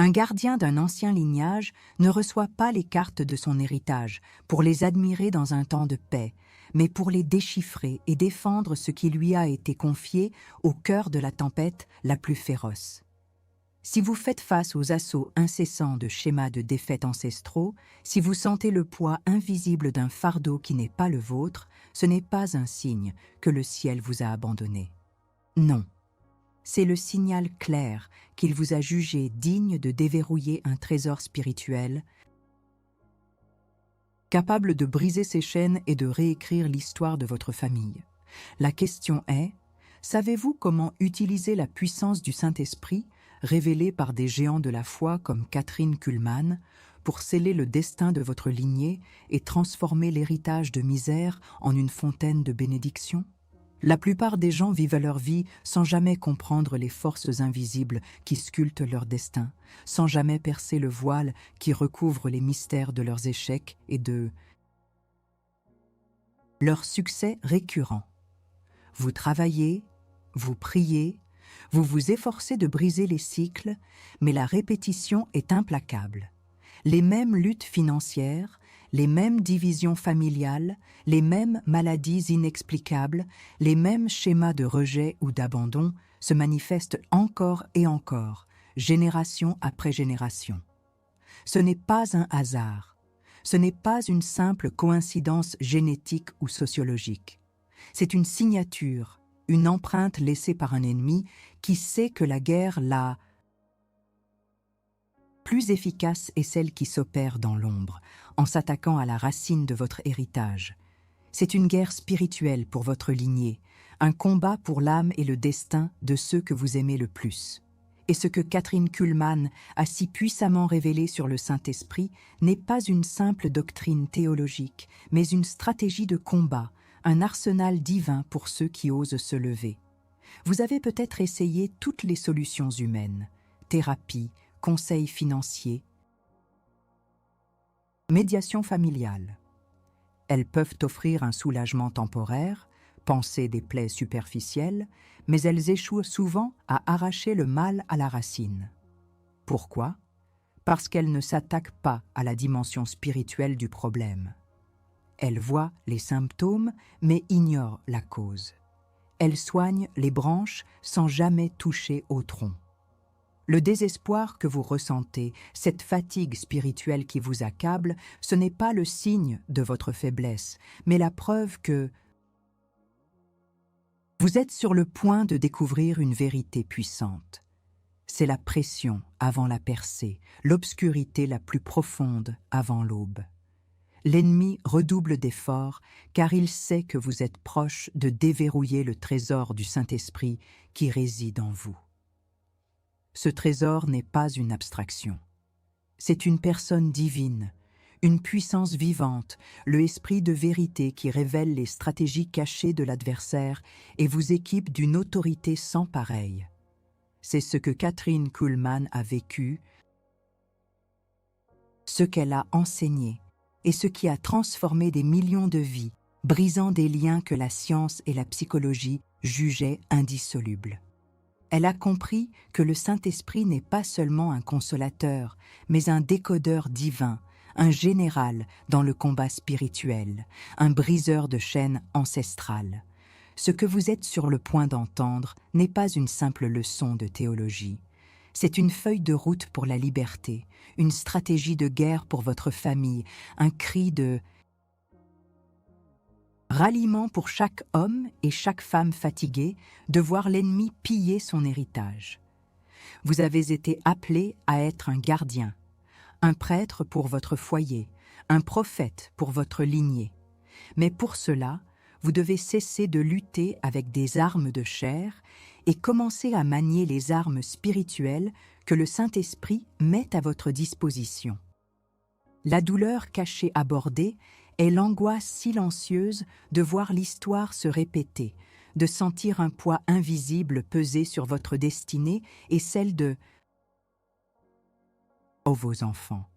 Un gardien d'un ancien lignage ne reçoit pas les cartes de son héritage pour les admirer dans un temps de paix, mais pour les déchiffrer et défendre ce qui lui a été confié au cœur de la tempête la plus féroce. Si vous faites face aux assauts incessants de schémas de défaite ancestraux, si vous sentez le poids invisible d'un fardeau qui n'est pas le vôtre, ce n'est pas un signe que le ciel vous a abandonné. Non. C'est le signal clair qu'il vous a jugé digne de déverrouiller un trésor spirituel, capable de briser ses chaînes et de réécrire l'histoire de votre famille. La question est, savez-vous comment utiliser la puissance du Saint-Esprit, révélée par des géants de la foi comme Kathryn Kuhlman, pour sceller le destin de votre lignée et transformer l'héritage de misère en une fontaine de bénédiction? La plupart des gens vivent leur vie sans jamais comprendre les forces invisibles qui sculptent leur destin, sans jamais percer le voile qui recouvre les mystères de leurs échecs et de leurs succès récurrents. Vous travaillez, vous priez, vous vous efforcez de briser les cycles, mais la répétition est implacable. Les mêmes luttes financières, les mêmes divisions familiales, les mêmes maladies inexplicables, les mêmes schémas de rejet ou d'abandon se manifestent encore et encore, génération après génération. Ce n'est pas un hasard, ce n'est pas une simple coïncidence génétique ou sociologique. C'est une signature, une empreinte laissée par un ennemi qui sait que la guerre la plus efficace est celle qui s'opère dans l'ombre, en s'attaquant à la racine de votre héritage. C'est une guerre spirituelle pour votre lignée, un combat pour l'âme et le destin de ceux que vous aimez le plus. Et ce que Kathryn Kuhlman a si puissamment révélé sur le Saint-Esprit n'est pas une simple doctrine théologique, mais une stratégie de combat, un arsenal divin pour ceux qui osent se lever. Vous avez peut-être essayé toutes les solutions humaines, thérapie, conseils financiers, médiation familiale. Elles peuvent offrir un soulagement temporaire, panser des plaies superficielles, mais elles échouent souvent à arracher le mal à la racine. Pourquoi? Parce qu'elles ne s'attaquent pas à la dimension spirituelle du problème. Elles voient les symptômes, mais ignorent la cause. Elles soignent les branches sans jamais toucher au tronc. Le désespoir que vous ressentez, cette fatigue spirituelle qui vous accable, ce n'est pas le signe de votre faiblesse, mais la preuve que vous êtes sur le point de découvrir une vérité puissante. C'est la pression avant la percée, l'obscurité la plus profonde avant l'aube. L'ennemi redouble d'efforts car il sait que vous êtes proche de déverrouiller le trésor du Saint-Esprit qui réside en vous. Ce trésor n'est pas une abstraction. C'est une personne divine, une puissance vivante, le esprit de vérité qui révèle les stratégies cachées de l'adversaire et vous équipe d'une autorité sans pareille. C'est ce que Kathryn Kuhlman a vécu, ce qu'elle a enseigné et ce qui a transformé des millions de vies, brisant des liens que la science et la psychologie jugeaient indissolubles. Elle a compris que le Saint-Esprit n'est pas seulement un consolateur, mais un décodeur divin, un général dans le combat spirituel, un briseur de chaînes ancestrales. Ce que vous êtes sur le point d'entendre n'est pas une simple leçon de théologie. C'est une feuille de route pour la liberté, une stratégie de guerre pour votre famille, un cri de ralliement pour chaque homme et chaque femme fatiguée de voir l'ennemi piller son héritage. Vous avez été appelé à être un gardien, un prêtre pour votre foyer, un prophète pour votre lignée. Mais pour cela, vous devez cesser de lutter avec des armes de chair et commencer à manier les armes spirituelles que le Saint-Esprit met à votre disposition. La douleur cachée abordée est l'angoisse silencieuse de voir l'histoire se répéter, de sentir un poids invisible peser sur votre destinée et celle de vos enfants.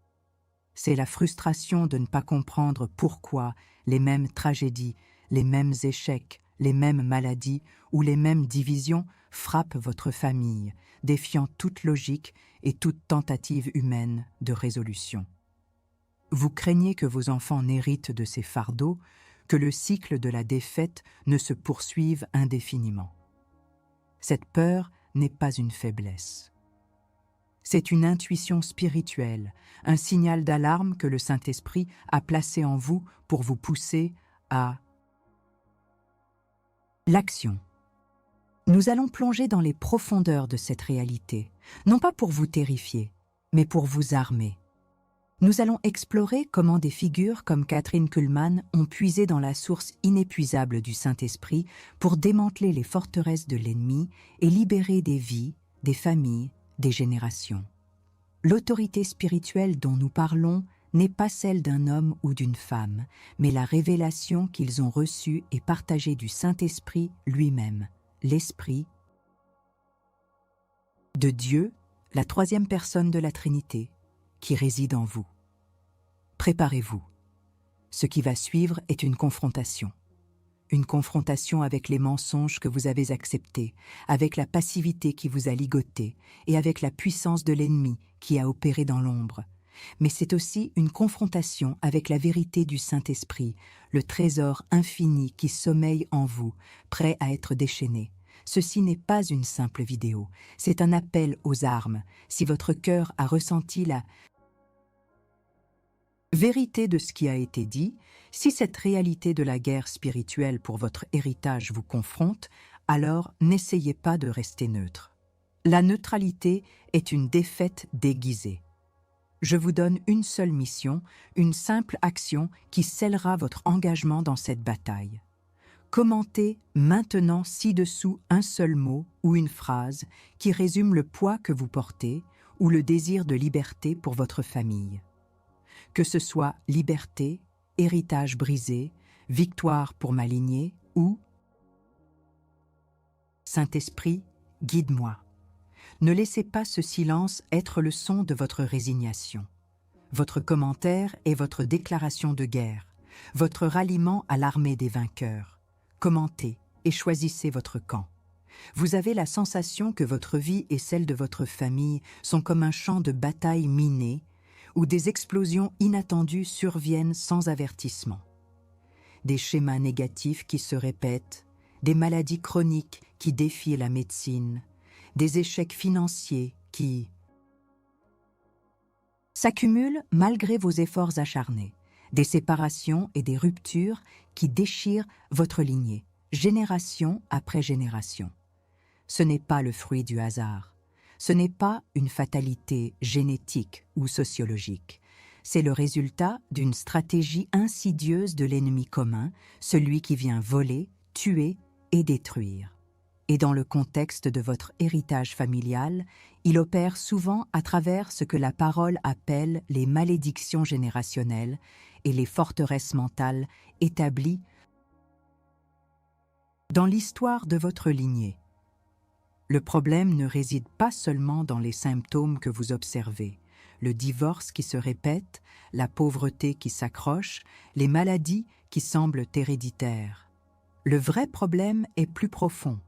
C'est la frustration de ne pas comprendre pourquoi les mêmes tragédies, les mêmes échecs les mêmes maladies ou les mêmes divisions frappent votre famille, défiant toute logique et toute tentative humaine de résolution. Vous craignez que vos enfants n'héritent de ces fardeaux, que le cycle de la défaite ne se poursuive indéfiniment. Cette peur n'est pas une faiblesse. C'est une intuition spirituelle, un signal d'alarme que le Saint-Esprit a placé en vous pour vous pousser à l'action. Nous allons plonger dans les profondeurs de cette réalité, non pas pour vous terrifier, mais pour vous armer. Nous allons explorer comment des figures comme Kathryn Kuhlman ont puisé dans la source inépuisable du Saint-Esprit pour démanteler les forteresses de l'ennemi et libérer des vies, des familles, des générations. L'autorité spirituelle dont nous parlons n'est pas celle d'un homme ou d'une femme, mais la révélation qu'ils ont reçue et partagée du Saint-Esprit lui-même, l'Esprit de Dieu, la troisième personne de la Trinité, qui réside en vous. Préparez-vous. Ce qui va suivre est une confrontation. Une confrontation avec les mensonges que vous avez acceptés, avec la passivité qui vous a ligoté et avec la puissance de l'ennemi qui a opéré dans l'ombre. Mais c'est aussi une confrontation avec la vérité du Saint-Esprit, le trésor infini qui sommeille en vous, prêt à être déchaîné. Ceci n'est pas une simple vidéo, c'est un appel aux armes. Si votre cœur a ressenti la vérité de ce qui a été dit, si cette réalité de la guerre spirituelle pour votre héritage vous confronte, alors n'essayez pas de rester neutre. La neutralité est une défaite déguisée. Je vous donne une seule mission, une simple action qui scellera votre engagement dans cette bataille. Commentez maintenant ci-dessous un seul mot ou une phrase qui résume le poids que vous portez ou le désir de liberté pour votre famille. Que ce soit liberté, héritage brisé, victoire pour ma lignée ou Saint-Esprit, guide-moi. Ne laissez pas ce silence être le son de votre résignation. Votre commentaire est votre déclaration de guerre, votre ralliement à l'armée des vainqueurs. Commentez et choisissez votre camp. Vous avez la sensation que votre vie et celle de votre famille sont comme un champ de bataille miné, où des explosions inattendues surviennent sans avertissement. Des schémas négatifs qui se répètent, des maladies chroniques qui défient la médecine, des échecs financiers qui s'accumulent malgré vos efforts acharnés, des séparations et des ruptures qui déchirent votre lignée, génération après génération. Ce n'est pas le fruit du hasard. Ce n'est pas une fatalité génétique ou sociologique. C'est le résultat d'une stratégie insidieuse de l'ennemi commun, celui qui vient voler, tuer et détruire. Et dans le contexte de votre héritage familial, il opère souvent à travers ce que la parole appelle les malédictions générationnelles et les forteresses mentales établies dans l'histoire de votre lignée. Le problème ne réside pas seulement dans les symptômes que vous observez, le divorce qui se répète, la pauvreté qui s'accroche, les maladies qui semblent héréditaires. Le vrai problème est plus profond.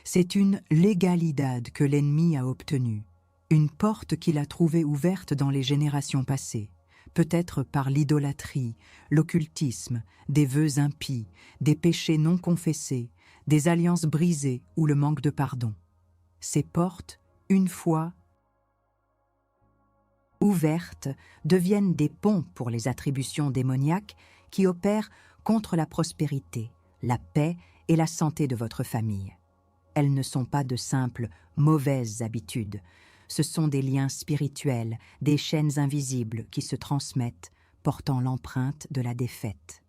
C'est une légalidad que l'ennemi a obtenue, une porte qu'il a trouvée ouverte dans les générations passées, peut-être par l'idolâtrie, l'occultisme, des vœux impies, des péchés non confessés, des alliances brisées ou le manque de pardon. Ces portes, une fois ouvertes, deviennent des ponts pour les attributions démoniaques qui opèrent contre la prospérité, la paix et la santé de votre famille. Elles ne sont pas de simples mauvaises habitudes, ce sont des liens spirituels, des chaînes invisibles qui se transmettent, portant l'empreinte de la défaite.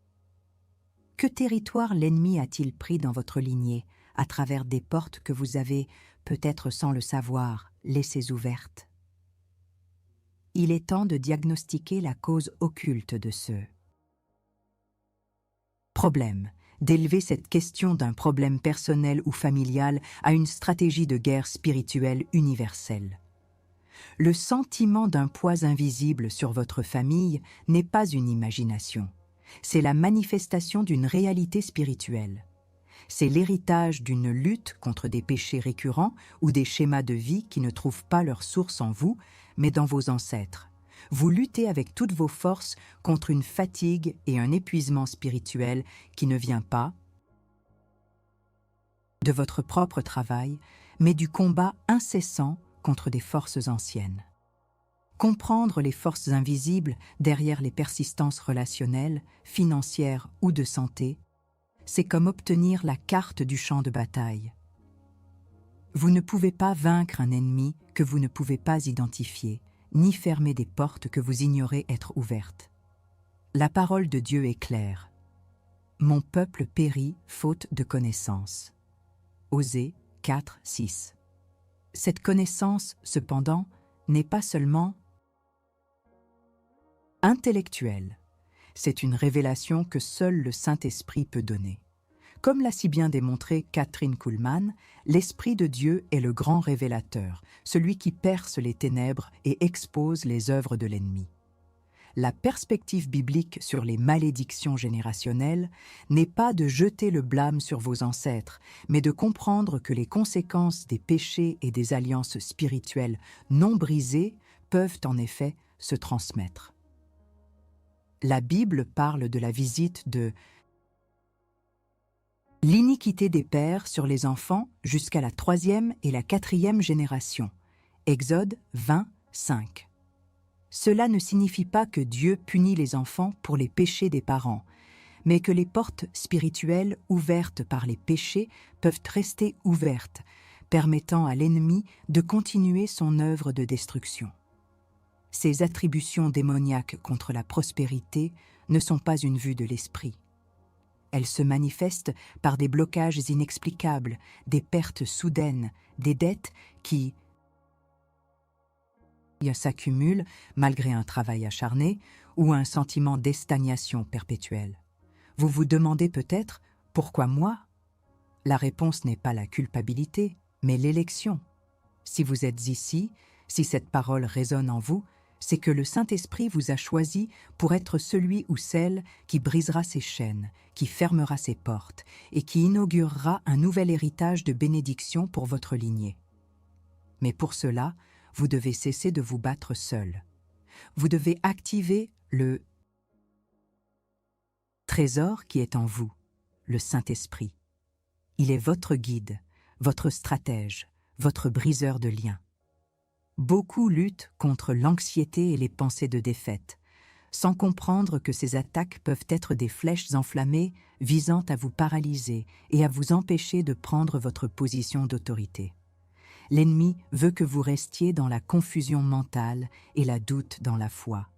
Que territoire l'ennemi a-t-il pris dans votre lignée, à travers des portes que vous avez, peut-être sans le savoir, laissées ouvertes? Il est temps de diagnostiquer la cause occulte de ce problème, d'élever cette question d'un problème personnel ou familial à une stratégie de guerre spirituelle universelle. Le sentiment d'un poids invisible sur votre famille n'est pas une imagination. C'est la manifestation d'une réalité spirituelle. C'est l'héritage d'une lutte contre des péchés récurrents ou des schémas de vie qui ne trouvent pas leur source en vous, mais dans vos ancêtres. Vous luttez avec toutes vos forces contre une fatigue et un épuisement spirituel qui ne vient pas de votre propre travail, mais du combat incessant contre des forces anciennes. Comprendre les forces invisibles derrière les persistances relationnelles, financières ou de santé, c'est comme obtenir la carte du champ de bataille. Vous ne pouvez pas vaincre un ennemi que vous ne pouvez pas identifier, ni fermer des portes que vous ignorez être ouvertes. La parole de Dieu est claire. Mon peuple périt faute de connaissance. Osée 4, 6. Cette connaissance, cependant, n'est pas seulement intellectuelle. C'est une révélation que seul le Saint-Esprit peut donner. Comme l'a si bien démontré Kathryn Kuhlman, l'Esprit de Dieu est le grand révélateur, celui qui perce les ténèbres et expose les œuvres de l'ennemi. La perspective biblique sur les malédictions générationnelles n'est pas de jeter le blâme sur vos ancêtres, mais de comprendre que les conséquences des péchés et des alliances spirituelles non brisées peuvent en effet se transmettre. La Bible parle de la visite de l'iniquité des pères sur les enfants jusqu'à la 3e et la 4e génération. Exode 20, 5. Cela ne signifie pas que Dieu punit les enfants pour les péchés des parents, mais que les portes spirituelles ouvertes par les péchés peuvent rester ouvertes, permettant à l'ennemi de continuer son œuvre de destruction. Ces attributions démoniaques contre la prospérité ne sont pas une vue de l'esprit. Elles se manifestent par des blocages inexplicables, des pertes soudaines, des dettes qui s'accumulent malgré un travail acharné ou un sentiment d'estagnation perpétuelle. Vous vous demandez peut-être « Pourquoi moi ?» La réponse n'est pas la culpabilité, mais l'élection. Si vous êtes ici, si cette parole résonne en vous, c'est que le Saint-Esprit vous a choisi pour être celui ou celle qui brisera ses chaînes, qui fermera ses portes et qui inaugurera un nouvel héritage de bénédiction pour votre lignée. Mais pour cela, vous devez cesser de vous battre seul. Vous devez activer le trésor qui est en vous, le Saint-Esprit. Il est votre guide, votre stratège, votre briseur de liens. Beaucoup luttent contre l'anxiété et les pensées de défaite, sans comprendre que ces attaques peuvent être des flèches enflammées visant à vous paralyser et à vous empêcher de prendre votre position d'autorité. L'ennemi veut que vous restiez dans la confusion mentale et la doute dans la foi,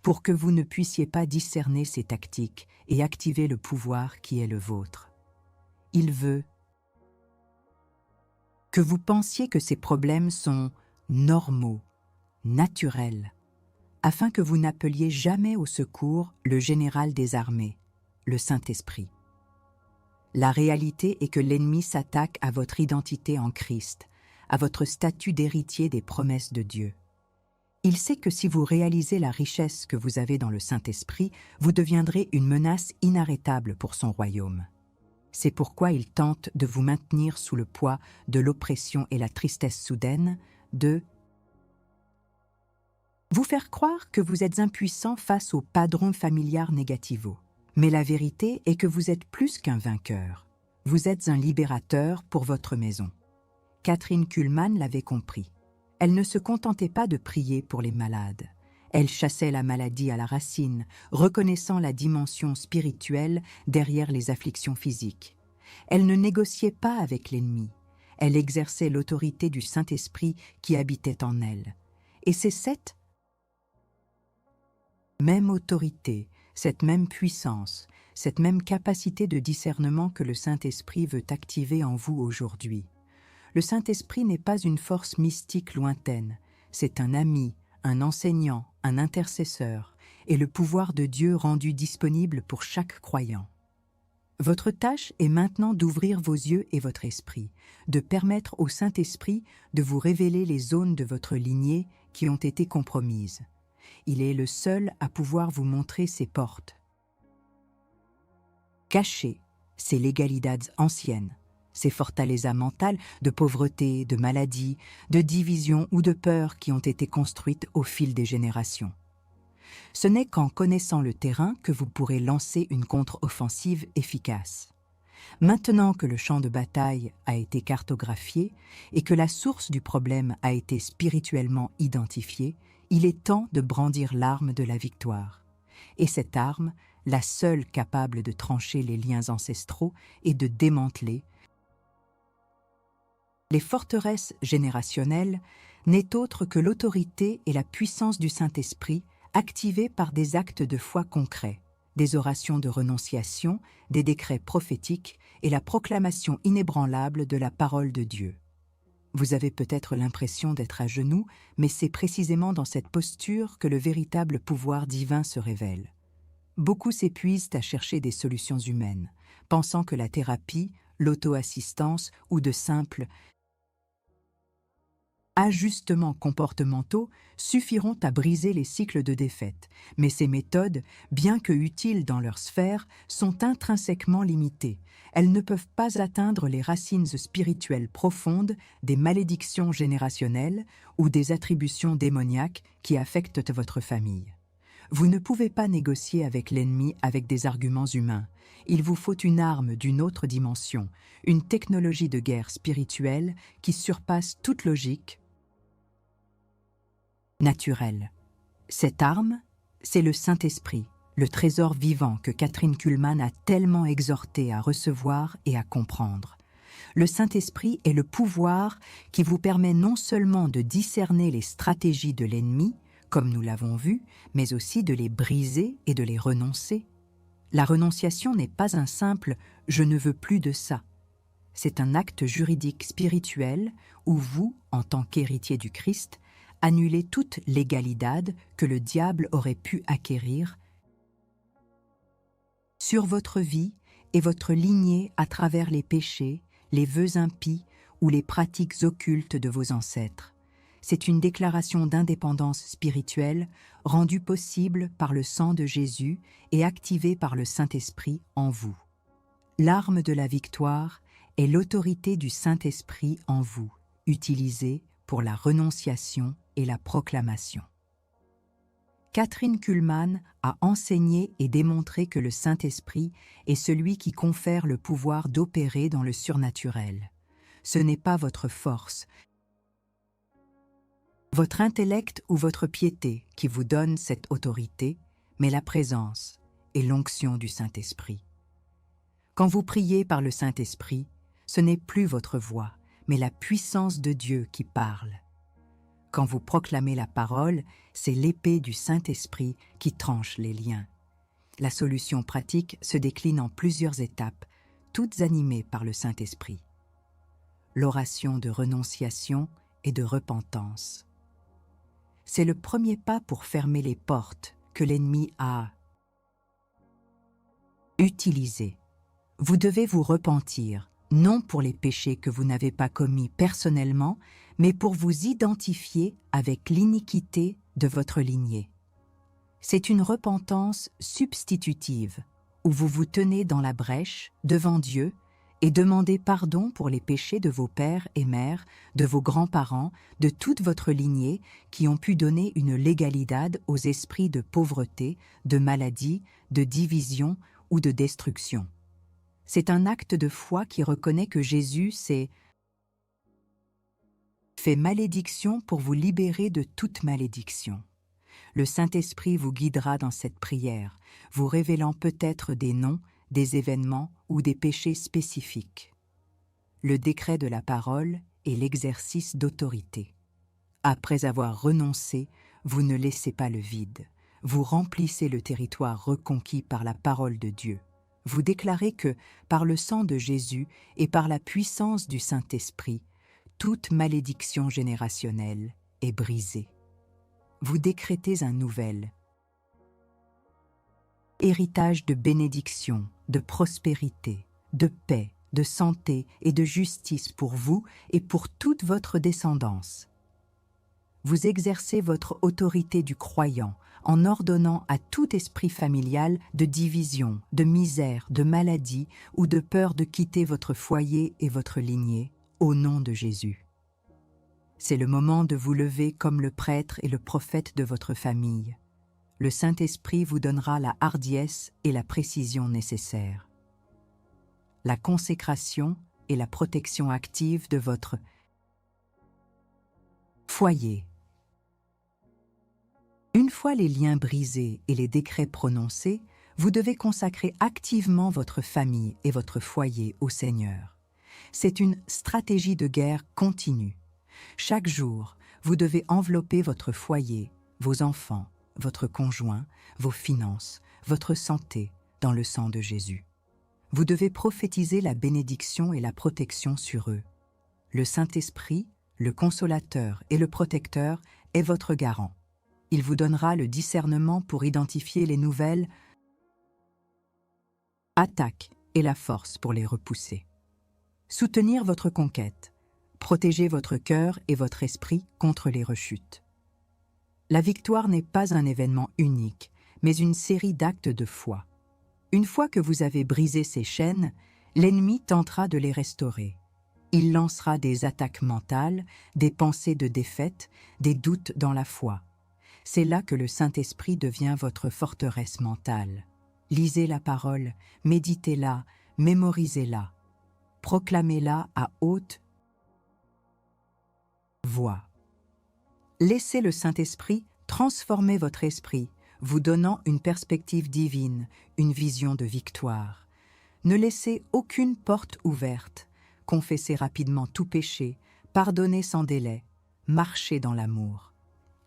pour que vous ne puissiez pas discerner ses tactiques et activer le pouvoir qui est le vôtre. Il veut que vous pensiez que ces problèmes sont normaux, naturels, afin que vous n'appeliez jamais au secours le général des armées, le Saint-Esprit. La réalité est que l'ennemi s'attaque à votre identité en Christ, à votre statut d'héritier des promesses de Dieu. Il sait que si vous réalisez la richesse que vous avez dans le Saint-Esprit, vous deviendrez une menace inarrêtable pour son royaume. C'est pourquoi il tente de vous maintenir sous le poids de l'oppression et la tristesse soudaine, de vous faire croire que vous êtes impuissant face au padron familiar negativo. Mais la vérité est que vous êtes plus qu'un vainqueur. Vous êtes un libérateur pour votre maison. Kathryn Kuhlman l'avait compris. Elle ne se contentait pas de prier pour les malades. Elle chassait la maladie à la racine, reconnaissant la dimension spirituelle derrière les afflictions physiques. Elle ne négociait pas avec l'ennemi. Elle exerçait l'autorité du Saint-Esprit qui habitait en elle. Et c'est cette même autorité, cette même puissance, cette même capacité de discernement que le Saint-Esprit veut activer en vous aujourd'hui. Le Saint-Esprit n'est pas une force mystique lointaine, c'est un ami, un enseignant, un intercesseur, et le pouvoir de Dieu rendu disponible pour chaque croyant. Votre tâche est maintenant d'ouvrir vos yeux et votre esprit, de permettre au Saint-Esprit de vous révéler les zones de votre lignée qui ont été compromises. Il est le seul à pouvoir vous montrer ces portes cachées, ces legalidades anciennes, ces fortalezas mentales de pauvreté, de maladie, de division ou de peur qui ont été construites au fil des générations. Ce n'est qu'en connaissant le terrain que vous pourrez lancer une contre-offensive efficace. Maintenant que le champ de bataille a été cartographié et que la source du problème a été spirituellement identifiée, il est temps de brandir l'arme de la victoire. Et cette arme, la seule capable de trancher les liens ancestraux et de démanteler les forteresses générationnelles, n'est autre que l'autorité et la puissance du Saint-Esprit activées par des actes de foi concrets, des orations de renonciation, des décrets prophétiques et la proclamation inébranlable de la parole de Dieu. Vous avez peut-être l'impression d'être à genoux, mais c'est précisément dans cette posture que le véritable pouvoir divin se révèle. Beaucoup s'épuisent à chercher des solutions humaines, pensant que la thérapie, l'auto-assistance ou de simples ajustements comportementaux suffiront à briser les cycles de défaite, mais ces méthodes, bien que utiles dans leur sphère, sont intrinsèquement limitées. Elles ne peuvent pas atteindre les racines spirituelles profondes des malédictions générationnelles ou des attributions démoniaques qui affectent votre famille. Vous ne pouvez pas négocier avec l'ennemi avec des arguments humains. Il vous faut une arme d'une autre dimension, une technologie de guerre spirituelle qui surpasse toute logique naturelle. Cette arme, c'est le Saint-Esprit, le trésor vivant que Kathryn Kuhlman a tellement exhorté à recevoir et à comprendre. Le Saint-Esprit est le pouvoir qui vous permet non seulement de discerner les stratégies de l'ennemi, comme nous l'avons vu, mais aussi de les briser et de les renoncer. La renonciation n'est pas un simple « je ne veux plus de ça ». C'est un acte juridique spirituel où vous, en tant qu'héritier du Christ, annulez toute légalidade que le diable aurait pu acquérir sur votre vie et votre lignée à travers les péchés, les vœux impies ou les pratiques occultes de vos ancêtres. C'est une déclaration d'indépendance spirituelle rendue possible par le sang de Jésus et activée par le Saint-Esprit en vous. L'arme de la victoire est l'autorité du Saint-Esprit en vous, utilisée pour la renonciation et la proclamation. Kathryn Kuhlman a enseigné et démontré que le Saint-Esprit est celui qui confère le pouvoir d'opérer dans le surnaturel. Ce n'est pas votre force, votre intellect ou votre piété qui vous donne cette autorité, mais la présence et l'onction du Saint-Esprit. Quand vous priez par le Saint-Esprit, ce n'est plus votre voix, mais la puissance de Dieu qui parle. Quand vous proclamez la parole, c'est l'épée du Saint-Esprit qui tranche les liens. La solution pratique se décline en plusieurs étapes, toutes animées par le Saint-Esprit. L'oration de renonciation et de repentance. C'est le premier pas pour fermer les portes que l'ennemi a utilisées. Vous devez vous repentir, non pour les péchés que vous n'avez pas commis personnellement, mais pour vous identifier avec l'iniquité de votre lignée. C'est une repentance substitutive, où vous vous tenez dans la brèche devant Dieu et demandez pardon pour les péchés de vos pères et mères, de vos grands-parents, de toute votre lignée qui ont pu donner une légalidade aux esprits de pauvreté, de maladie, de division ou de destruction. C'est un acte de foi qui reconnaît que Jésus s'est fait malédiction pour vous libérer de toute malédiction. Le Saint-Esprit vous guidera dans cette prière, vous révélant peut-être des noms, des événements ou des péchés spécifiques. Le décret de la parole est l'exercice d'autorité. Après avoir renoncé, vous ne laissez pas le vide. Vous remplissez le territoire reconquis par la parole de Dieu. Vous déclarez que, par le sang de Jésus et par la puissance du Saint-Esprit, toute malédiction générationnelle est brisée. Vous décrétez un nouvel héritage de bénédiction, de prospérité, de paix, de santé et de justice pour vous et pour toute votre descendance. Vous exercez votre autorité du croyant en ordonnant à tout esprit familial de division, de misère, de maladie ou de peur de quitter votre foyer et votre lignée, au nom de Jésus. C'est le moment de vous lever comme le prêtre et le prophète de votre famille. Le Saint-Esprit vous donnera la hardiesse et la précision nécessaires. La consécration et la protection active de votre foyer. Une fois les liens brisés et les décrets prononcés, vous devez consacrer activement votre famille et votre foyer au Seigneur. C'est une stratégie de guerre continue. Chaque jour, vous devez envelopper votre foyer, vos enfants, votre conjoint, vos finances, votre santé dans le sang de Jésus. Vous devez prophétiser la bénédiction et la protection sur eux. Le Saint-Esprit, le Consolateur et le Protecteur est votre garant. Il vous donnera le discernement pour identifier les nouvelles attaques et la force pour les repousser. Soutenir votre conquête, protéger votre cœur et votre esprit contre les rechutes. La victoire n'est pas un événement unique, mais une série d'actes de foi. Une fois que vous avez brisé ces chaînes, l'ennemi tentera de les restaurer. Il lancera des attaques mentales, des pensées de défaite, des doutes dans la foi. C'est là que le Saint-Esprit devient votre forteresse mentale. Lisez la parole, méditez-la, mémorisez-la. Proclamez-la à haute voix. Laissez le Saint-Esprit transformer votre esprit, vous donnant une perspective divine, une vision de victoire. Ne laissez aucune porte ouverte. Confessez rapidement tout péché, pardonnez sans délai, marchez dans l'amour.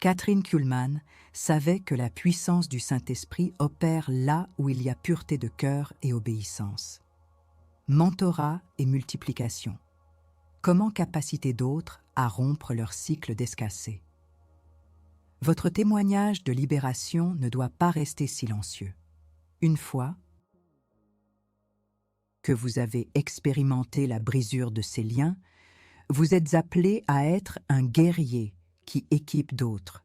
Kathryn Kuhlman savait que la puissance du Saint-Esprit opère là où il y a pureté de cœur et obéissance. Mentorat et multiplication. Comment capaciter d'autres à rompre leur cycle d'escassés? Votre témoignage de libération ne doit pas rester silencieux. Une fois que vous avez expérimenté la brisure de ces liens, vous êtes appelé à être un guerrier qui équipe d'autres.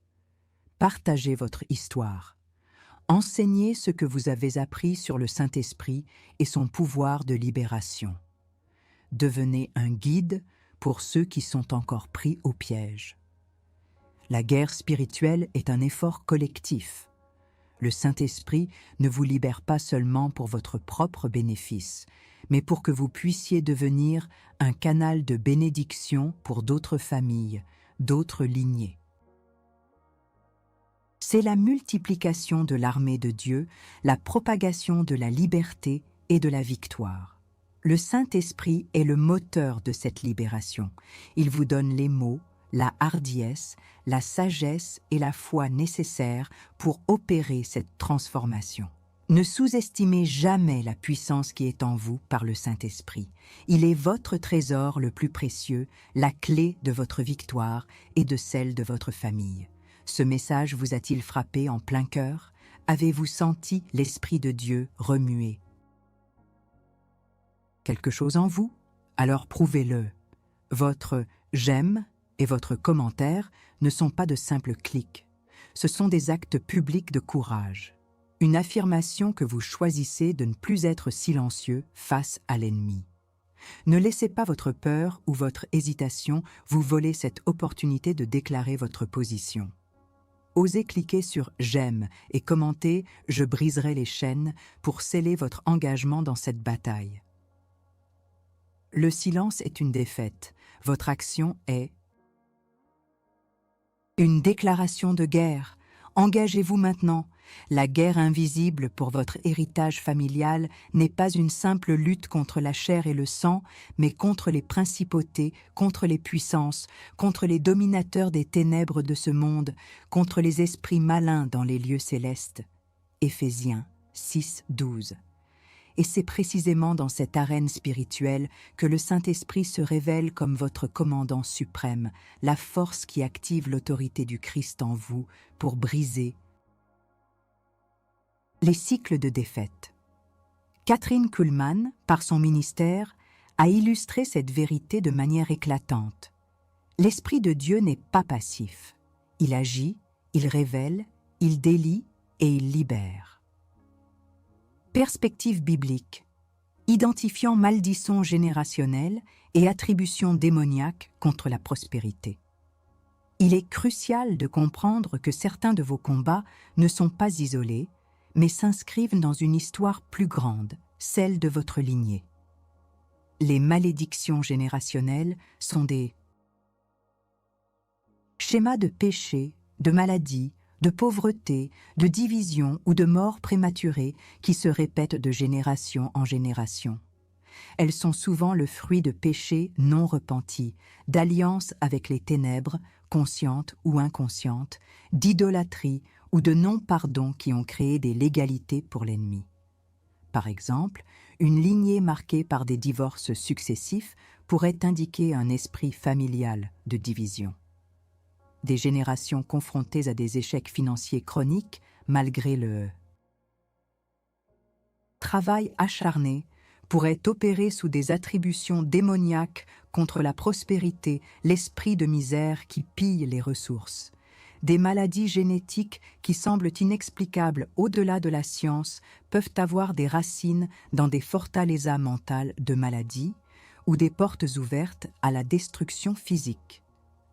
Partagez votre histoire. Enseignez ce que vous avez appris sur le Saint-Esprit et son pouvoir de libération. Devenez un guide pour ceux qui sont encore pris au piège. La guerre spirituelle est un effort collectif. Le Saint-Esprit ne vous libère pas seulement pour votre propre bénéfice, mais pour que vous puissiez devenir un canal de bénédiction pour d'autres familles, d'autres lignées. C'est la multiplication de l'armée de Dieu, la propagation de la liberté et de la victoire. Le Saint-Esprit est le moteur de cette libération. Il vous donne les mots, la hardiesse, la sagesse et la foi nécessaires pour opérer cette transformation. Ne sous-estimez jamais la puissance qui est en vous par le Saint-Esprit. Il est votre trésor le plus précieux, la clé de votre victoire et de celle de votre famille. Ce message vous a-t-il frappé en plein cœur? Avez-vous senti l'Esprit de Dieu remuer quelque chose en vous? Alors prouvez-le. Votre « j'aime » et votre commentaire ne sont pas de simples clics. Ce sont des actes publics de courage. Une affirmation que vous choisissez de ne plus être silencieux face à l'ennemi. Ne laissez pas votre peur ou votre hésitation vous voler cette opportunité de déclarer votre position. Osez cliquer sur « j'aime » et commentez « je briserai les chaînes » pour sceller votre engagement dans cette bataille. Le silence est une défaite. Votre action est une déclaration de guerre. Engagez-vous maintenant. La guerre invisible pour votre héritage familial n'est pas une simple lutte contre la chair et le sang, mais contre les principautés, contre les puissances, contre les dominateurs des ténèbres de ce monde, contre les esprits malins dans les lieux célestes. Éphésiens 6, 12. Et c'est précisément dans cette arène spirituelle que le Saint-Esprit se révèle comme votre commandant suprême, la force qui active l'autorité du Christ en vous pour briser les cycles de défaite. Kathryn Kuhlman, par son ministère, a illustré cette vérité de manière éclatante. L'Esprit de Dieu n'est pas passif. Il agit, il révèle, Il délie et il libère. Perspective biblique, identifiant malédiction générationnelle et attribution démoniaque contre la prospérité. Il est crucial de comprendre que certains de vos combats ne sont pas isolés, mais s'inscrivent dans une histoire plus grande, celle de votre lignée. Les malédictions générationnelles sont des schémas de péché, de maladie, de pauvreté, de division ou de mort prématurée qui se répètent de génération en génération. Elles sont souvent le fruit de péchés non repentis, d'alliances avec les ténèbres, conscientes ou inconscientes, d'idolâtrie ou de non-pardon qui ont créé des légalités pour l'ennemi. Par exemple, une lignée marquée par des divorces successifs pourrait indiquer un esprit familial de division. Des générations confrontées à des échecs financiers chroniques, malgré le travail acharné, pourraient opérer sous des attributions démoniaques contre la prospérité, l'esprit de misère qui pille les ressources. Des maladies génétiques qui semblent inexplicables au-delà de la science peuvent avoir des racines dans des fortalezas mentales de maladies ou des portes ouvertes à la destruction physique.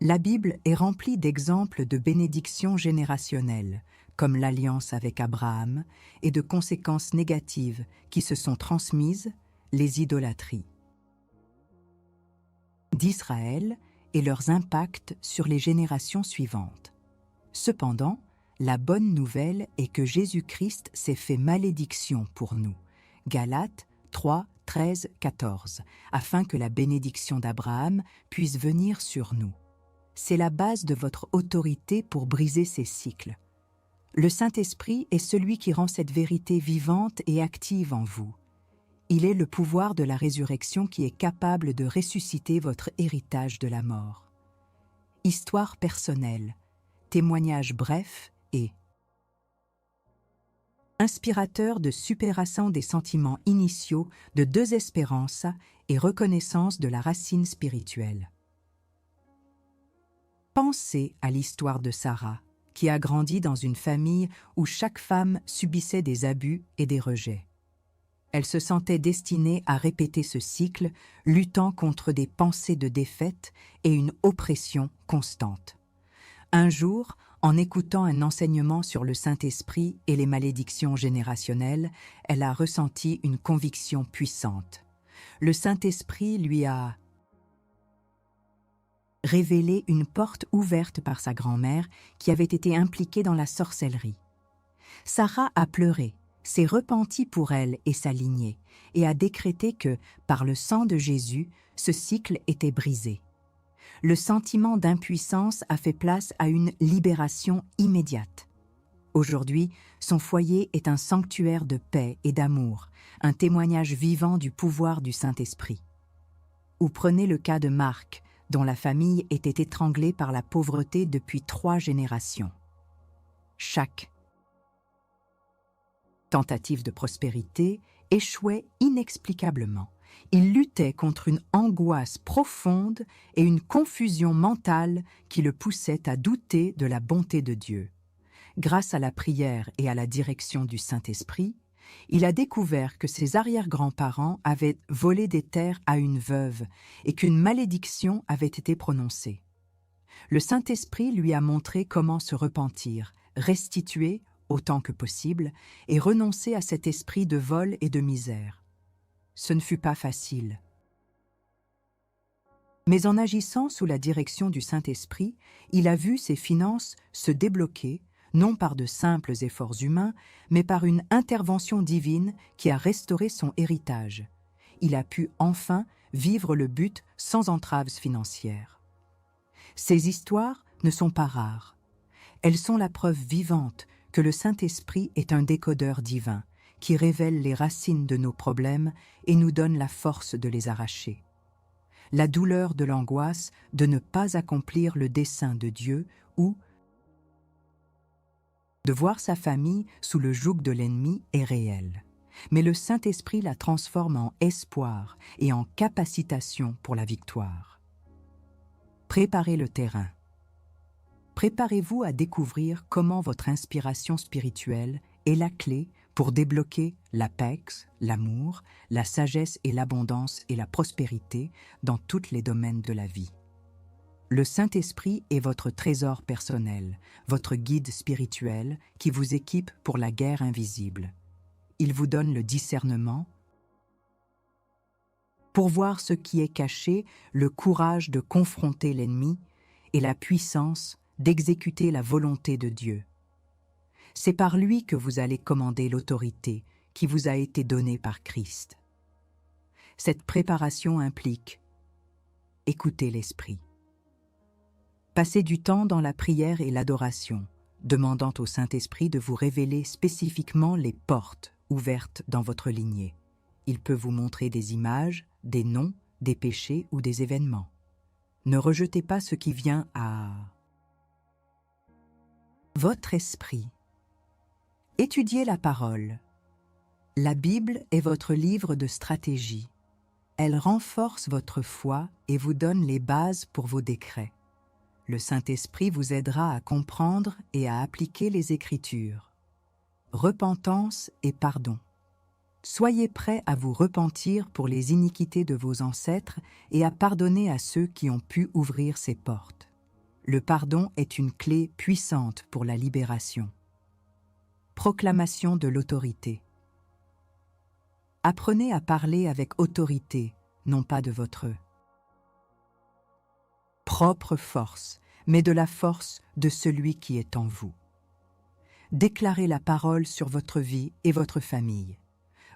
La Bible est remplie d'exemples de bénédictions générationnelles, comme l'alliance avec Abraham, et de conséquences négatives qui se sont transmises, les idolâtries d'Israël et leurs impacts sur les générations suivantes. Cependant, la bonne nouvelle est que Jésus-Christ s'est fait malédiction pour nous. Galates 3, 13, 14, afin que la bénédiction d'Abraham puisse venir sur nous. C'est la base de votre autorité pour briser ces cycles. Le Saint-Esprit est celui qui rend cette vérité vivante et active en vous. Il est le pouvoir de la résurrection qui est capable de ressusciter votre héritage de la mort. Histoire personnelle, témoignage bref et inspirateur de supération des sentiments initiaux de désespérance et reconnaissance de la racine spirituelle. Pensez à l'histoire de Sarah, qui a grandi dans une famille où chaque femme subissait des abus et des rejets. Elle se sentait destinée à répéter ce cycle, luttant contre des pensées de défaite et une oppression constante. Un jour, en écoutant un enseignement sur le Saint-Esprit et les malédictions générationnelles, elle a ressenti une conviction puissante. Le Saint-Esprit lui a révélé une porte ouverte par sa grand-mère qui avait été impliquée dans la sorcellerie. Sarah a pleuré, s'est repentie pour elle et sa lignée, et a décrété que, par le sang de Jésus, ce cycle était brisé. Le sentiment d'impuissance a fait place à une libération immédiate. Aujourd'hui, son foyer est un sanctuaire de paix et d'amour, un témoignage vivant du pouvoir du Saint-Esprit. Ou prenez le cas de Marc, dont la famille était étranglée par la pauvreté depuis 3 générations. Chaque tentative de prospérité échouait inexplicablement. Il luttait contre une angoisse profonde et une confusion mentale qui le poussait à douter de la bonté de Dieu. Grâce à la prière et à la direction du Saint-Esprit, il a découvert que ses arrière-grands-parents avaient volé des terres à une veuve et qu'une malédiction avait été prononcée. Le Saint-Esprit lui a montré comment se repentir, restituer autant que possible, et renoncer à cet esprit de vol et de misère. Ce ne fut pas facile. Mais en agissant sous la direction du Saint-Esprit, il a vu ses finances se débloquer, non par de simples efforts humains, mais par une intervention divine qui a restauré son héritage. Il a pu enfin vivre le but sans entraves financières. Ces histoires ne sont pas rares. Elles sont la preuve vivante que le Saint-Esprit est un décodeur divin qui révèle les racines de nos problèmes et nous donne la force de les arracher. La douleur de l'angoisse de ne pas accomplir le dessein de Dieu ou de voir sa famille sous le joug de l'ennemi est réelle. Mais le Saint-Esprit la transforme en espoir et en capacitation pour la victoire. Préparez le terrain. préparez-vous à découvrir comment votre inspiration spirituelle est la clé pour débloquer la paix, l'amour, la sagesse et l'abondance et la prospérité dans tous les domaines de la vie. Le Saint-Esprit est votre trésor personnel, votre guide spirituel qui vous équipe pour la guerre invisible. Il vous donne le discernement pour voir ce qui est caché, le courage de confronter l'ennemi et la puissance d'exécuter la volonté de Dieu. C'est par lui que vous allez commander l'autorité qui vous a été donnée par Christ. Cette préparation implique écouter l'Esprit. Passez du temps dans la prière et l'adoration, demandant au Saint-Esprit de vous révéler spécifiquement les portes ouvertes dans votre lignée. Il peut vous montrer des images, des noms, des péchés ou des événements. Ne rejetez pas ce qui vient à votre esprit. Étudiez la parole. La Bible est votre livre de stratégie. Elle renforce votre foi et vous donne les bases pour vos décrets. Le Saint-Esprit vous aidera à comprendre et à appliquer les Écritures. Repentance et pardon. Soyez prêts à vous repentir pour les iniquités de vos ancêtres et à pardonner à ceux qui ont pu ouvrir ces portes. Le pardon est une clé puissante pour la libération. Proclamation de l'autorité. Apprenez à parler avec autorité, non pas de votre propre force, mais de la force de celui qui est en vous. Déclarez la parole sur votre vie et votre famille.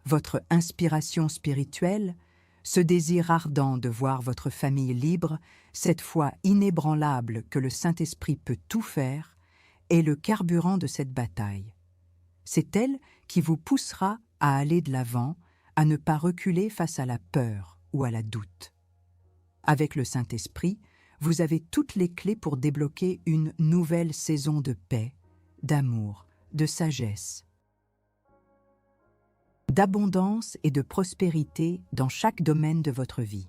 Votre inspiration spirituelle, ce désir ardent de voir votre famille libre, cette foi inébranlable que le Saint-Esprit peut tout faire, est le carburant de cette bataille. C'est elle qui vous poussera à aller de l'avant, à ne pas reculer face à la peur ou à la doute. Avec le Saint-Esprit, vous avez toutes les clés pour débloquer une nouvelle saison de paix, d'amour, de sagesse, d'abondance et de prospérité dans chaque domaine de votre vie.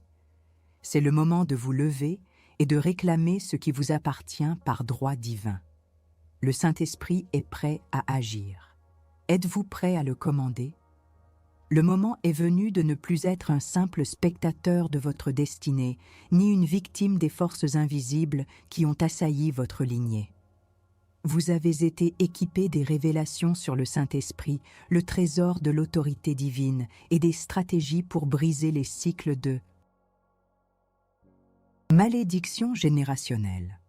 C'est le moment de vous lever et de réclamer ce qui vous appartient par droit divin. Le Saint-Esprit est prêt à agir. Êtes-vous prêt à le commander? Le moment est venu de ne plus être un simple spectateur de votre destinée, ni une victime des forces invisibles qui ont assailli votre lignée. Vous avez été équipé des révélations sur le Saint-Esprit, le trésor de l'autorité divine et des stratégies pour briser les cycles de malédiction générationnelle.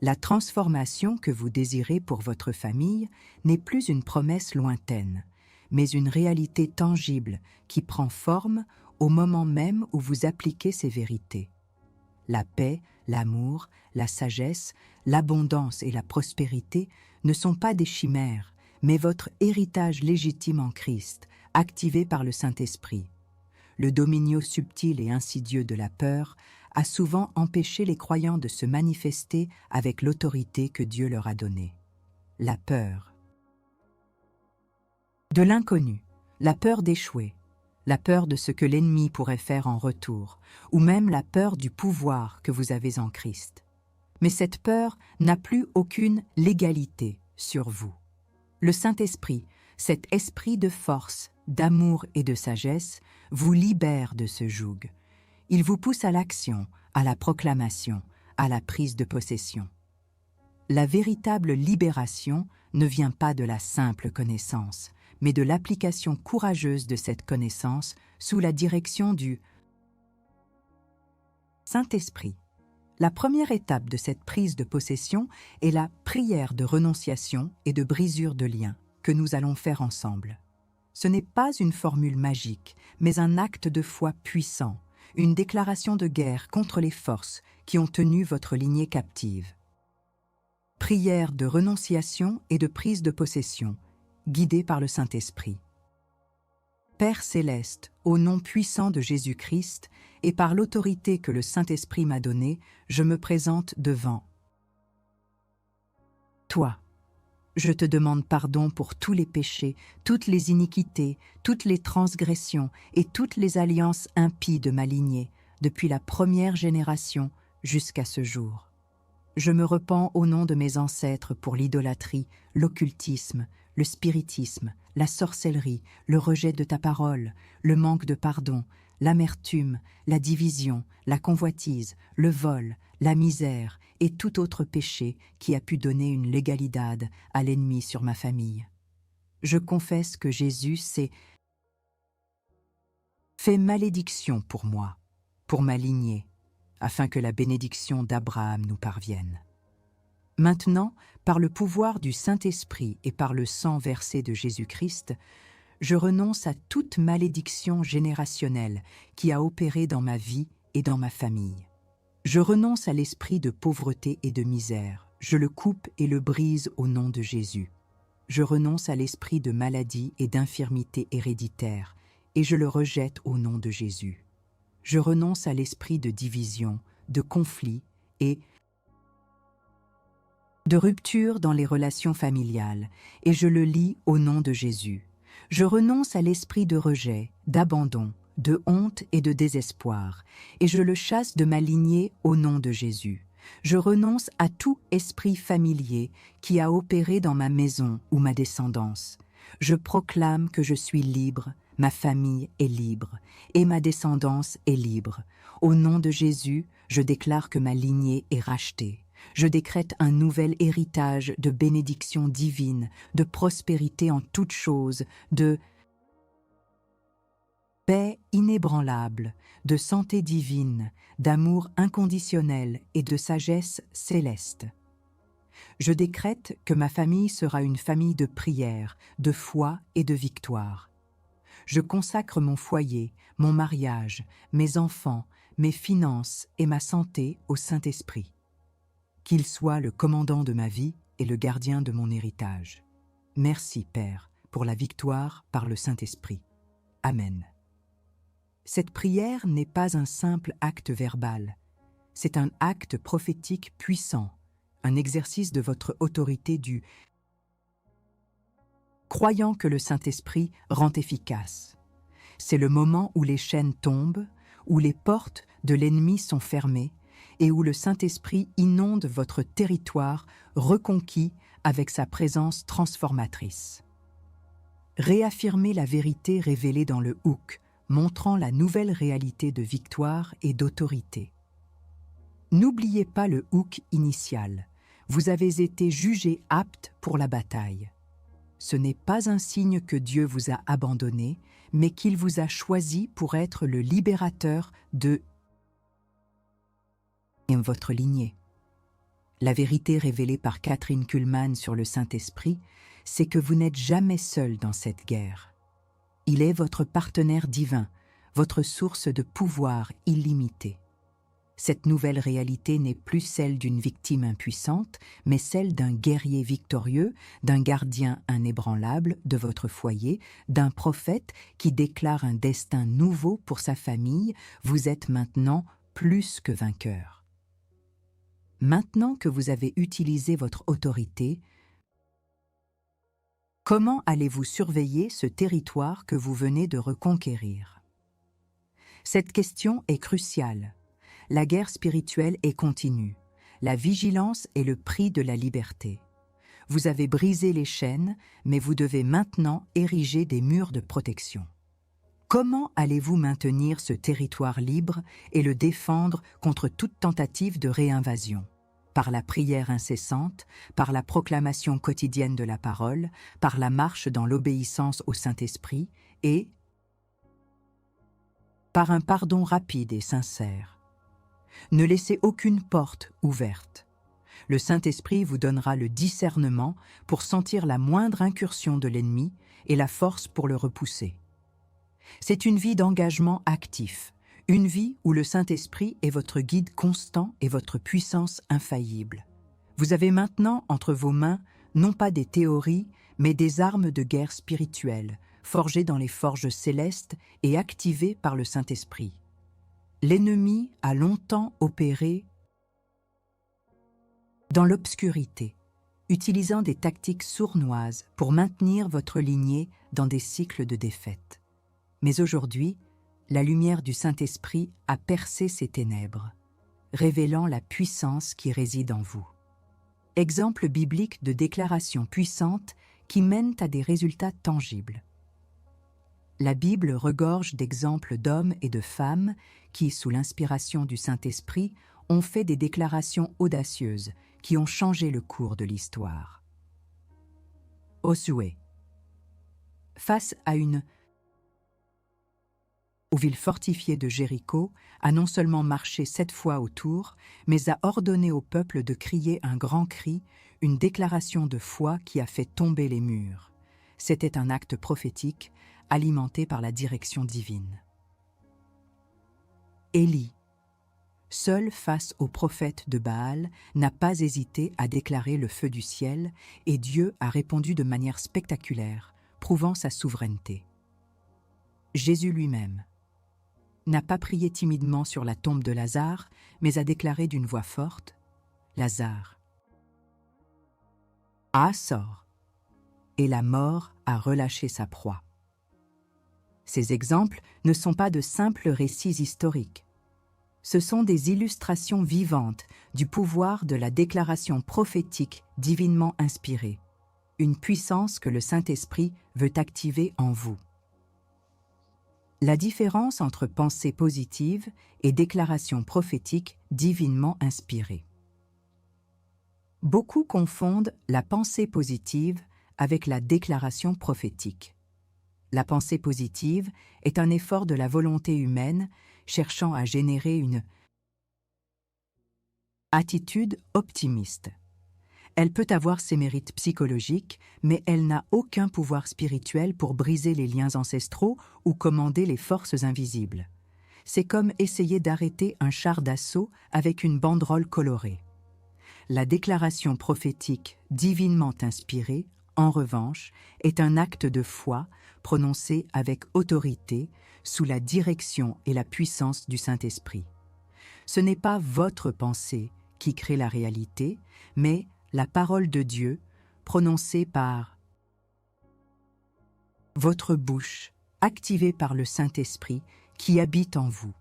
La transformation que vous désirez pour votre famille n'est plus une promesse lointaine, mais une réalité tangible qui prend forme au moment même où vous appliquez ces vérités. La paix, l'amour, la sagesse, l'abondance et la prospérité ne sont pas des chimères, mais votre héritage légitime en Christ, activé par le Saint-Esprit. Le dominio subtil et insidieux de la peur a souvent empêché les croyants de se manifester avec l'autorité que Dieu leur a donnée. La peur de l'inconnu, la peur d'échouer, la peur de ce que l'ennemi pourrait faire en retour, ou même la peur du pouvoir que vous avez en Christ. Mais cette peur n'a plus aucune légalité sur vous. Le Saint-Esprit, cet esprit de force, d'amour et de sagesse, vous libère de ce joug. Il vous pousse à l'action, à la proclamation, à la prise de possession. La véritable libération ne vient pas de la simple connaissance, mais de l'application courageuse de cette connaissance sous la direction du Saint-Esprit. La première étape de cette prise de possession est la prière de renonciation et de brisure de liens que nous allons faire ensemble. Ce n'est pas une formule magique, mais un acte de foi puissant, une déclaration de guerre contre les forces qui ont tenu votre lignée captive. Prière de renonciation et de prise de possession, guidée par le Saint-Esprit. Père céleste, au nom puissant de Jésus-Christ et par l'autorité que le Saint-Esprit m'a donnée, je me présente devant toi. Je te demande pardon pour tous les péchés, toutes les iniquités, toutes les transgressions et toutes les alliances impies de ma lignée, depuis la première génération jusqu'à ce jour. Je me repens au nom de mes ancêtres pour l'idolâtrie, l'occultisme, le spiritisme, la sorcellerie, le rejet de ta parole, le manque de pardon, l'amertume, la division, la convoitise, le vol, la misère et tout autre péché qui a pu donner une legalidad à l'ennemi sur ma famille. Je confesse que Jésus s'est fait malédiction pour moi, pour ma lignée, afin que la bénédiction d'Abraham nous parvienne. Maintenant, par le pouvoir du Saint-Esprit et par le sang versé de Jésus-Christ, je renonce à toute malédiction générationnelle qui a opéré dans ma vie et dans ma famille. Je renonce à l'esprit de pauvreté et de misère, je le coupe et le brise au nom de Jésus. Je renonce à l'esprit de maladie et d'infirmité héréditaire, et je le rejette au nom de Jésus. Je renonce à l'esprit de division, de conflit et de rupture dans les relations familiales, et je le lie au nom de Jésus. Je renonce à l'esprit de rejet, d'abandon, de honte et de désespoir, et je le chasse de ma lignée au nom de Jésus. Je renonce à tout esprit familier qui a opéré dans ma maison ou ma descendance. Je proclame que je suis libre, ma famille est libre, et ma descendance est libre. Au nom de Jésus, je déclare que ma lignée est rachetée. Je décrète un nouvel héritage de bénédictions divines, de prospérité en toutes choses, de paix inébranlable, de santé divine, d'amour inconditionnel et de sagesse céleste. Je décrète que ma famille sera une famille de prière, de foi et de victoire. Je consacre mon foyer, mon mariage, mes enfants, mes finances et ma santé au Saint-Esprit. Qu'il soit le commandant de ma vie et le gardien de mon héritage. Merci, Père, pour la victoire par le Saint-Esprit. Amen. Cette prière n'est pas un simple acte verbal, c'est un acte prophétique puissant, un exercice de votre autorité du croyant que le Saint-Esprit rend efficace. C'est le moment où les chaînes tombent, où les portes de l'ennemi sont fermées et où le Saint-Esprit inonde votre territoire reconquis avec sa présence transformatrice. Réaffirmez la vérité révélée dans le Houk, montrant la nouvelle réalité de victoire et d'autorité. N'oubliez pas le Houk initial. Vous avez été jugé apte pour la bataille. Ce n'est pas un signe que Dieu vous a abandonné, mais qu'il vous a choisi pour être le libérateur de votre lignée. La vérité révélée par Kathryn Kuhlman sur le Saint-Esprit, c'est que vous n'êtes jamais seul dans cette guerre. Il est votre partenaire divin, votre source de pouvoir illimité. Cette nouvelle réalité n'est plus celle d'une victime impuissante, mais celle d'un guerrier victorieux, d'un gardien inébranlable de votre foyer, d'un prophète qui déclare un destin nouveau pour sa famille. Vous êtes maintenant plus que vainqueur. Maintenant que vous avez utilisé votre autorité, comment allez-vous surveiller ce territoire que vous venez de reconquérir? Cette question est cruciale. La guerre spirituelle est continue. La vigilance est le prix de la liberté. Vous avez brisé les chaînes, mais vous devez maintenant ériger des murs de protection. Comment allez-vous maintenir ce territoire libre et le défendre contre toute tentative de réinvasion? Par la prière incessante, par la proclamation quotidienne de la parole, par la marche dans l'obéissance au Saint-Esprit et par un pardon rapide et sincère. Ne laissez aucune porte ouverte. Le Saint-Esprit vous donnera le discernement pour sentir la moindre incursion de l'ennemi et la force pour le repousser. C'est une vie d'engagement actif, une vie où le Saint-Esprit est votre guide constant et votre puissance infaillible. Vous avez maintenant entre vos mains non pas des théories, mais des armes de guerre spirituelles, forgées dans les forges célestes et activées par le Saint-Esprit. L'ennemi a longtemps opéré dans l'obscurité, utilisant des tactiques sournoises pour maintenir votre lignée dans des cycles de défaite. Mais aujourd'hui, la lumière du Saint-Esprit a percé ces ténèbres. révélant la puissance qui réside en vous. Exemple biblique de déclarations puissantes qui mènent à des résultats tangibles. La Bible regorge d'exemples d'hommes et de femmes qui, sous l'inspiration du Saint-Esprit, ont fait des déclarations audacieuses qui ont changé le cours de l'histoire. Josué. Face à une ville fortifiée de Jéricho, a non seulement marché 7 fois autour, mais a ordonné au peuple de crier un grand cri, une déclaration de foi qui a fait tomber les murs. C'était un acte prophétique, alimenté par la direction divine. Élie, seul face aux prophètes de Baal, n'a pas hésité à déclarer le feu du ciel, et Dieu a répondu de manière spectaculaire, prouvant sa souveraineté. Jésus lui-même n'a pas prié timidement sur la tombe de Lazare, mais a déclaré d'une voix forte « Lazare, sort !» Et la mort a relâché sa proie. Ces exemples ne sont pas de simples récits historiques. Ce sont des illustrations vivantes du pouvoir de la déclaration prophétique divinement inspirée, une puissance que le Saint-Esprit veut activer en vous. La différence entre pensée positive et déclaration prophétique divinement inspirée. Beaucoup confondent la pensée positive avec la déclaration prophétique. La pensée positive est un effort de la volonté humaine cherchant à générer une attitude optimiste. Elle peut avoir ses mérites psychologiques, mais elle n'a aucun pouvoir spirituel pour briser les liens ancestraux ou commander les forces invisibles. C'est comme essayer d'arrêter un char d'assaut avec une banderole colorée. La déclaration prophétique divinement inspirée, en revanche, est un acte de foi prononcé avec autorité, sous la direction et la puissance du Saint-Esprit. Ce n'est pas votre pensée qui crée la réalité, mais la parole de Dieu prononcée par votre bouche, activée par le Saint-Esprit qui habite en vous.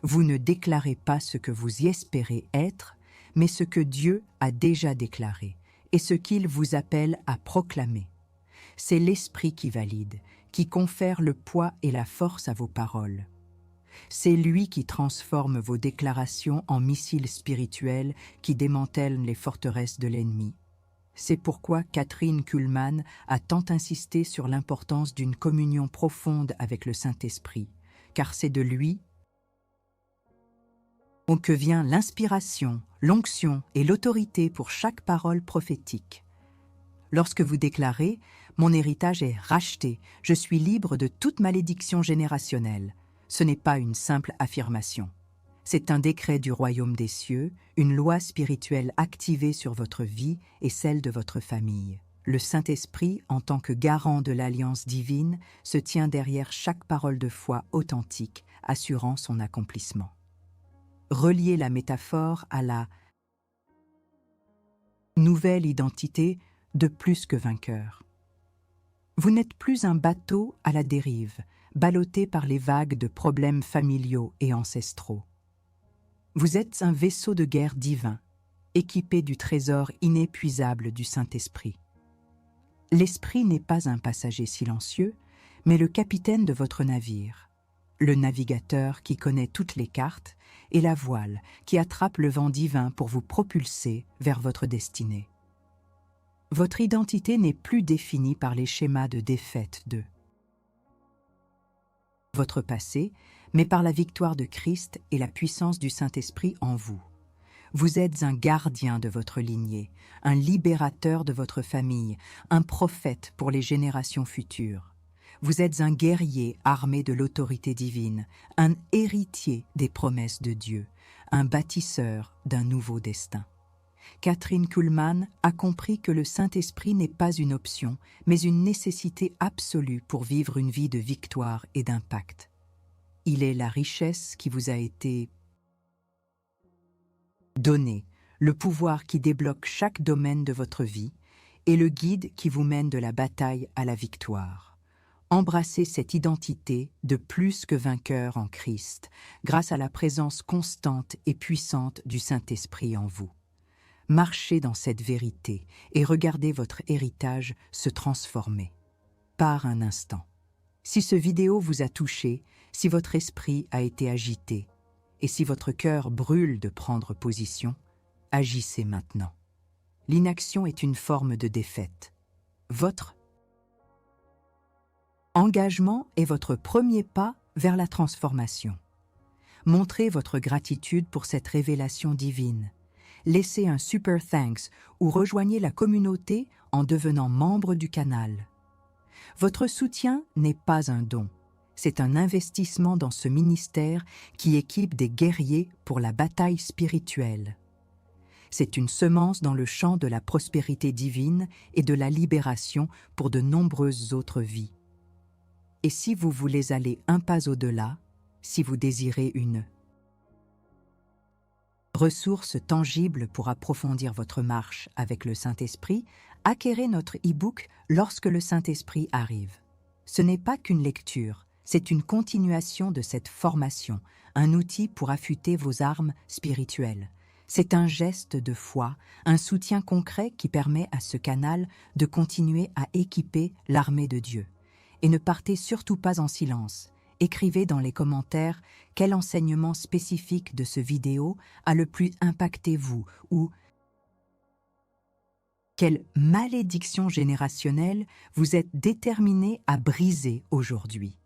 Vous ne déclarez pas ce que vous y espérez être, mais ce que Dieu a déjà déclaré et ce qu'il vous appelle à proclamer. C'est l'Esprit qui valide, qui confère le poids et la force à vos paroles. C'est lui qui transforme vos déclarations en missiles spirituels qui démantèlent les forteresses de l'ennemi. C'est pourquoi Kathryn Kuhlman a tant insisté sur l'importance d'une communion profonde avec le Saint-Esprit, car c'est de lui que vient l'inspiration, l'onction et l'autorité pour chaque parole prophétique. Lorsque vous déclarez « Mon héritage est racheté, je suis libre de toute malédiction générationnelle », ce n'est pas une simple affirmation. C'est un décret du royaume des cieux, une loi spirituelle activée sur votre vie et celle de votre famille. Le Saint-Esprit, en tant que garant de l'alliance divine, se tient derrière chaque parole de foi authentique, assurant son accomplissement. Reliez la métaphore à la nouvelle identité de plus que vainqueur. Vous n'êtes plus un bateau à la dérive, ballotté par les vagues de problèmes familiaux et ancestraux. Vous êtes un vaisseau de guerre divin, équipé du trésor inépuisable du Saint-Esprit. L'Esprit n'est pas un passager silencieux, mais le capitaine de votre navire, le navigateur qui connaît toutes les cartes et la voile qui attrape le vent divin pour vous propulser vers votre destinée. Votre identité n'est plus définie par les schémas de défaite de votre passé, mais par la victoire de Christ et la puissance du Saint-Esprit en vous. Vous êtes un gardien de votre lignée, un libérateur de votre famille, un prophète pour les générations futures. Vous êtes un guerrier armé de l'autorité divine, un héritier des promesses de Dieu, un bâtisseur d'un nouveau destin. Kathryn Kuhlman a compris que le Saint-Esprit n'est pas une option, mais une nécessité absolue pour vivre une vie de victoire et d'impact. Il est la richesse qui vous a été donnée, le pouvoir qui débloque chaque domaine de votre vie et le guide qui vous mène de la bataille à la victoire. Embrassez cette identité de plus que vainqueur en Christ, grâce à la présence constante et puissante du Saint-Esprit en vous. Marchez dans cette vérité et regardez votre héritage se transformer. Par un instant. Si ce vidéo vous a touché, si votre esprit a été agité, et si votre cœur brûle de prendre position, agissez maintenant. L'inaction est une forme de défaite. Votre engagement est votre premier pas vers la transformation. Montrez votre gratitude pour cette révélation divine. Laissez un super thanks ou rejoignez la communauté en devenant membre du canal. Votre soutien n'est pas un don, c'est un investissement dans ce ministère qui équipe des guerriers pour la bataille spirituelle. C'est une semence dans le champ de la prospérité divine et de la libération pour de nombreuses autres vies. Et si vous voulez aller un pas au-delà, si vous désirez une ressource tangible pour approfondir votre marche avec le Saint-Esprit, acquérez notre e-book Lorsque le Saint-Esprit arrive. Ce n'est pas qu'une lecture, c'est une continuation de cette formation, un outil pour affûter vos armes spirituelles. C'est un geste de foi, un soutien concret qui permet à ce canal de continuer à équiper l'armée de Dieu. Et ne partez surtout pas en silence. Écrivez dans les commentaires quel enseignement spécifique de ce vidéo a le plus impacté vous ou quelle malédiction générationnelle vous êtes déterminé à briser aujourd'hui.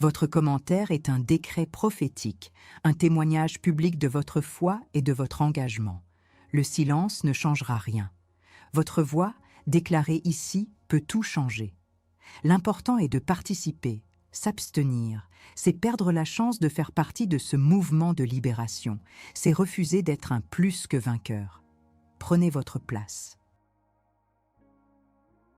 Votre commentaire est un décret prophétique, un témoignage public de votre foi et de votre engagement. Le silence ne changera rien. Votre voix, déclarée ici, peut tout changer. L'important est de participer, s'abstenir, c'est perdre la chance de faire partie de ce mouvement de libération, c'est refuser d'être un plus que vainqueur. Prenez votre place.